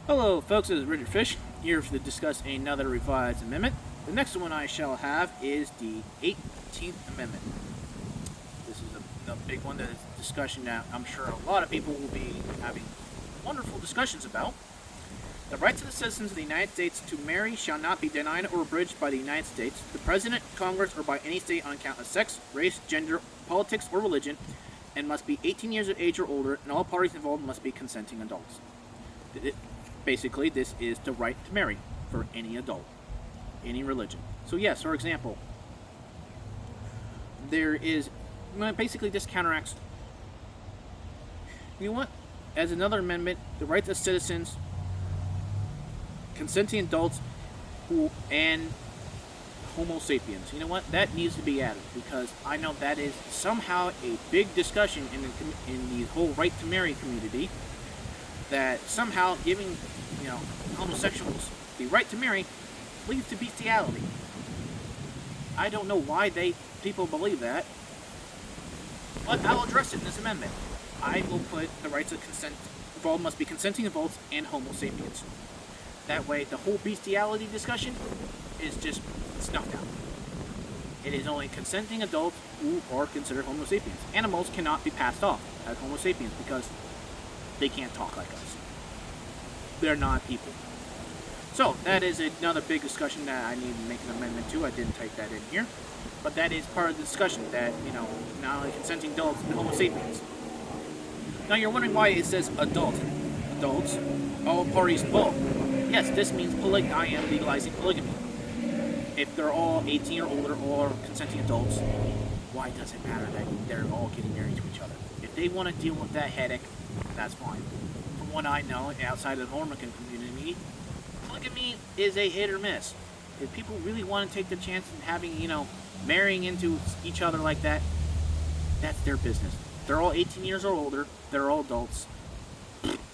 Hello, folks. This is Richard Fish here to discuss another revised amendment. The next one I shall have is the 18th Amendment. This is a big one that is a discussion that I'm sure a lot of people will be having wonderful discussions about. The rights of the citizens of the United States to marry shall not be denied or abridged by the United States, the President, Congress, or by any state on account of sex, race, gender, politics, or religion, and must be 18 years of age or older, and all parties involved must be consenting adults. Basically, this is the right to marry for any adult, any religion. So yes, for example, there is, basically this counteracts, you know what, as another amendment, the rights of citizens, consenting adults, and Homo sapiens. You know what, that needs to be added, because I know that is somehow a big discussion in the whole right to marry community, that somehow giving, homosexuals the right to marry leads to bestiality. I don't know why people believe that, but I'll address it in this amendment. I will put the rights of consent involved must be consenting adults and Homo sapiens. That way, the whole bestiality discussion is just snuffed out. It is only consenting adults who are considered Homo sapiens. Animals cannot be passed off as Homo sapiens because they can't talk like us. They're not people. So that is another big discussion that I need to make an amendment to. I didn't type that in here, but that is part of the discussion that, not only consenting adults and Homo sapiens. Now you're wondering why it says adults, all parties involved. Yes, this means I am legalizing polygamy. If they're all 18 or older or consenting adults, why does it matter that they're all getting married to each other? If they want to deal with that headache, that's fine. From what I know, outside of the Mormon community, polygamy is a hit or miss. If people really want to take the chance of having, marrying into each other like that, that's their business. They're all 18 years or older, they're all adults,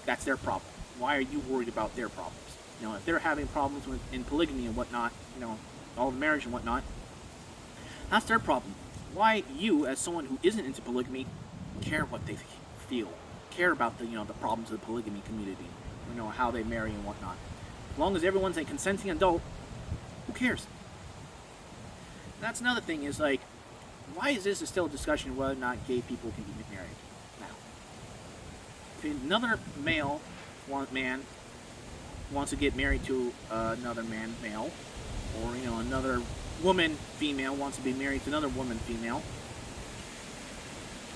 that's their problem. Why are you worried about their problems? If they're having problems in polygamy and whatnot, all the marriage and whatnot, that's their problem. Why you, as someone who isn't into polygamy, care what they feel? Care about the problems of the polygamy community, how they marry and whatnot. As long as everyone's a consenting adult, who cares? That's another thing is why is this still a discussion of whether or not gay people can be married now? If another man wants to get married to another male, or another woman, female, wants to be married to another woman, female,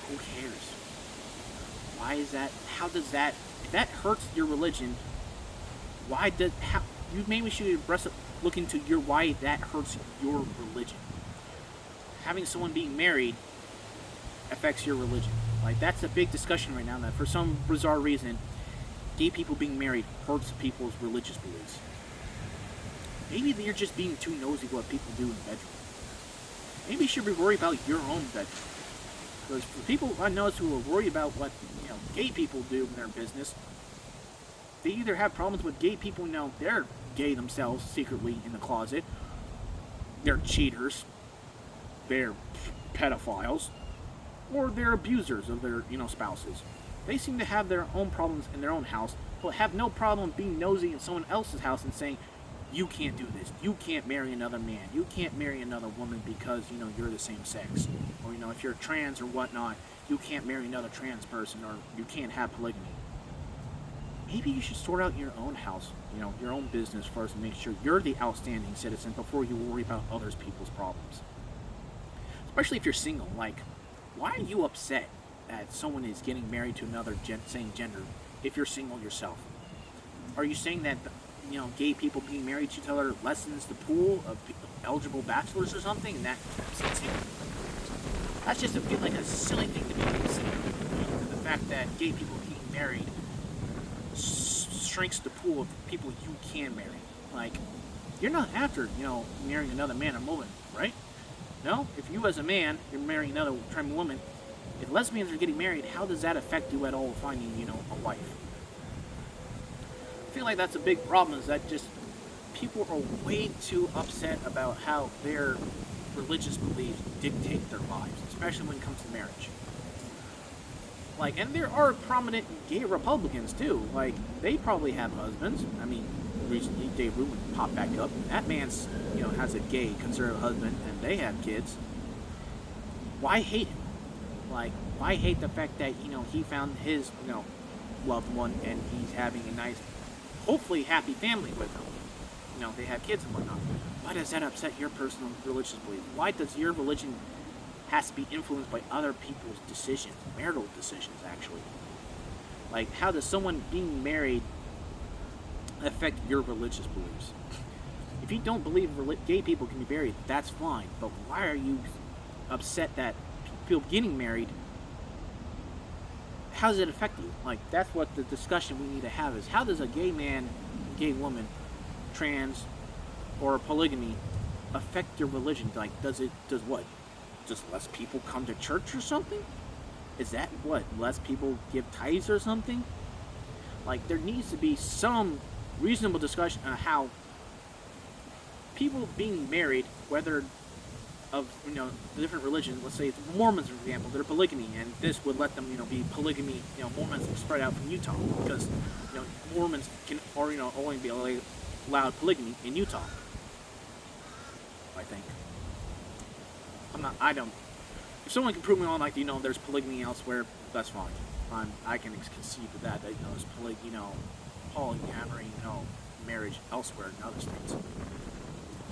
who cares? Why is that? How does that? If that hurts your religion, maybe should look into why that hurts your religion. Having someone being married affects your religion. That's a big discussion right now. That for some bizarre reason, gay people being married hurts people's religious beliefs. Maybe you're just being too nosy what people do in the bedroom. Maybe you should be worried about your own bedroom. Because for people I know who are worried about what gay people do in their business, they either have problems with gay people, they're gay themselves secretly in the closet, they're cheaters, they're pedophiles, or they're abusers of their spouses. They seem to have their own problems in their own house, but have no problem being nosy in someone else's house and saying, you can't do this, you can't marry another man, you can't marry another woman because, you're the same sex. Or, if you're trans or whatnot, you can't marry another trans person, or you can't have polygamy. Maybe you should sort out your own house, your own business first and make sure you're the outstanding citizen before you worry about other people's problems. Especially if you're single. Why are you upset that someone is getting married to another same gender if you're single yourself? Are you saying that gay people being married to each other lessens the pool of eligible bachelors or something, and that upsets you? That's just a silly thing to be considered. The fact that gay people being married shrinks the pool of people you can marry. You're not after, marrying another man or woman, right? No? If you as a man, you're marrying another trans woman, if lesbians are getting married, how does that affect you at all finding, a wife? I feel like that's a big problem, is that just people are way too upset about how their religious beliefs dictate their lives, especially when it comes to marriage. Like, and there are prominent gay Republicans too. Like, they probably have husbands. I mean, recently Dave Rubin popped back up. That man's, has a gay conservative husband, and they have kids. Why hate him? Like, why hate the fact that he found his loved one and he's having a nice, hopefully happy family with him. They have kids and whatnot. Why does that upset your personal religious belief? Why does your religion has to be influenced by other people's decisions, marital decisions, actually? Like, how does someone being married affect your religious beliefs? If you don't believe gay people can be married, that's fine. But why are you upset that people getting married? How does it affect you? Like, that's what the discussion we need to have is, how does a gay man, gay woman, trans, or polygamy affect your religion? Like, does what? Just less people come to church or something? Is that what? Less people give tithes or something? Like, there needs to be some reasonable discussion on how people being married, whether of the different religions, let's say it's Mormons, for example, they're polygamy, and this would let them be polygamy. Mormons spread out from Utah because Mormons can only be allowed polygamy in Utah. I think. I don't. If someone can prove me wrong, like there's polygamy elsewhere, that's fine. I can conceive of that. There's polyamory, marriage elsewhere in other states.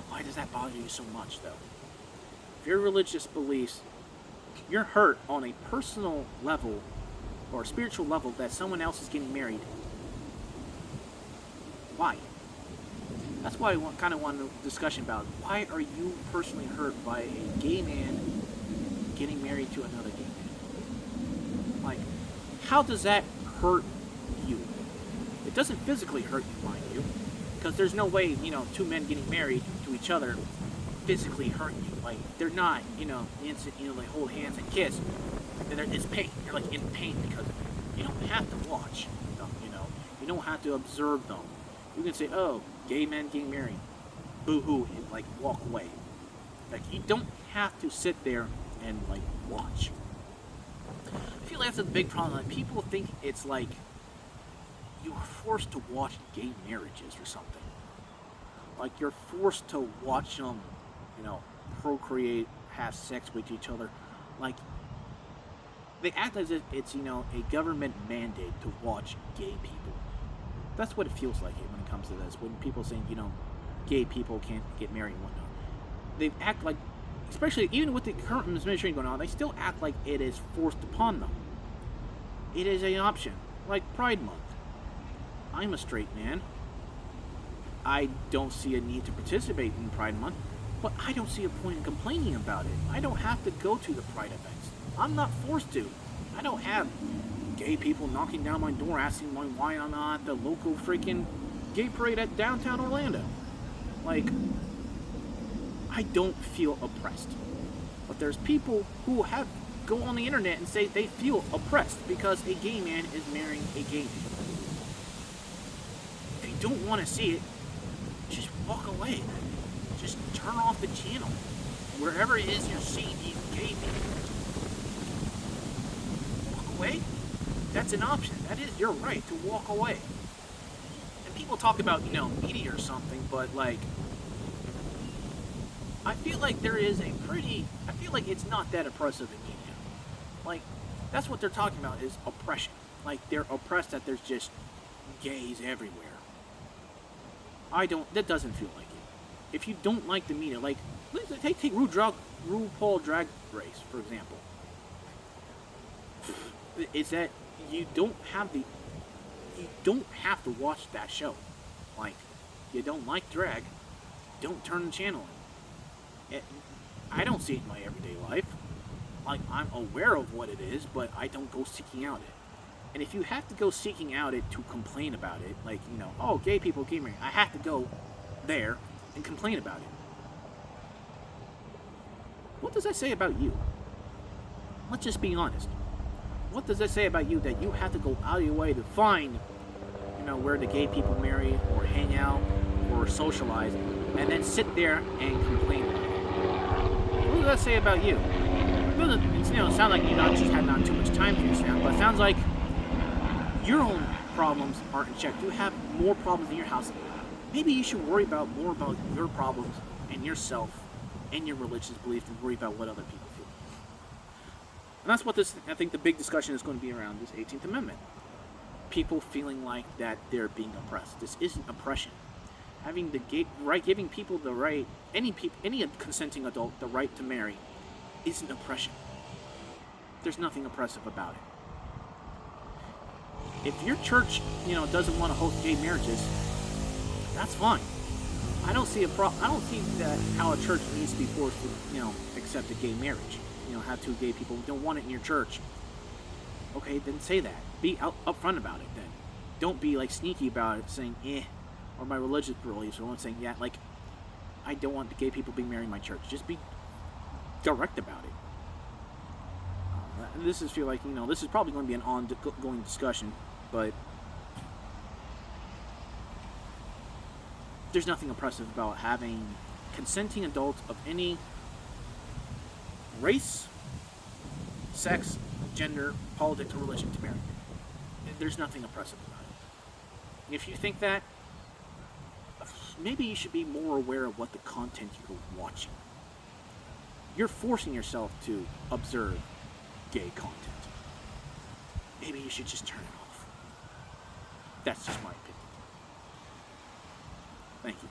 Why does that bother you so much, though? If your religious beliefs, you're hurt on a personal level or a spiritual level that someone else is getting married. Why? That's why I kind of want a discussion about why are you personally hurt by a gay man getting married to another gay man? Like, how does that hurt you? It doesn't physically hurt you, mind you, because there's no way, two men getting married to each other physically hurt you. Like, they're not, instant, they hold hands and kiss. It's pain. You're like in pain because you don't have to watch them, you don't have to observe them. You can say, oh, gay men getting married, boo-hoo, and like walk away. Like, you don't have to sit there and like watch. I feel like that's a big problem. Like, people think it's like you're forced to watch gay marriages or something. Like, you're forced to watch them, procreate, have sex with each other. Like, they act as if it's, a government mandate to watch gay people. That's what it feels like when it comes to this. When people saying, gay people can't get married and whatnot. They act like, especially even with the current administration going on, they still act like it is forced upon them. It is an option. Like Pride Month. I'm a straight man. I don't see a need to participate in Pride Month, but I don't see a point in complaining about it. I don't have to go to the Pride events. I'm not forced to. I don't have gay people knocking down my door asking why I'm not at the local freaking gay parade at downtown Orlando. Like, I don't feel oppressed. But there's people who go on the internet and say they feel oppressed because a gay man is marrying a gay man. If you don't want to see it, just walk away. Just turn off the channel. Wherever it is you're seeing these gay people. Walk away. That's an option. That is your right to walk away. And people talk about, media or something, but like, I feel like I feel like it's not that oppressive in media. Like, that's what they're talking about is oppression. Like, they're oppressed that there's just gays everywhere. That doesn't feel like it. If you don't like the media, like, take RuPaul Drag Race, for example. Is that you don't have to watch that show. Like, you don't like drag, don't turn the channel in. I don't see it in my everyday life. Like, I'm aware of what it is, but I don't go seeking out it. And if you have to go seeking out it to complain about it, like, oh, gay people came here, I have to go there and complain about it. What does that say about you? Let's just be honest. What does that say about you that you have to go out of your way to find, where the gay people marry or hang out or socialize and then sit there and complain about it? What does that say about you? it sounds like you not just had not too much time for yourself, but it sounds like your own problems aren't in check. You have more problems in your house. Maybe you should worry more about your problems and yourself and your religious belief than worry about what other people feel. And that's what I think the big discussion is going to be around this 18th Amendment. People feeling like that they're being oppressed. This isn't oppression. Having giving people the right, any consenting adult the right to marry, isn't oppression. There's nothing oppressive about it. If your church, doesn't want to host gay marriages, that's fine. I don't see that how a church needs to be forced to, accept a gay marriage. Have two gay people who don't want it in your church. Okay, then say that. Be upfront about it then. Don't be like sneaky about it, saying or my religious beliefs, or saying I don't want the gay people being married in my church. Just be direct about it. This is this is probably going to be an ongoing discussion, but there's nothing oppressive about having consenting adults of any race, sex, gender, politics, or religion to marry. There's nothing oppressive about it. If you think that, maybe you should be more aware of what the content you're watching. You're forcing yourself to observe gay content. Maybe you should just turn it off. That's just my opinion. Thank you.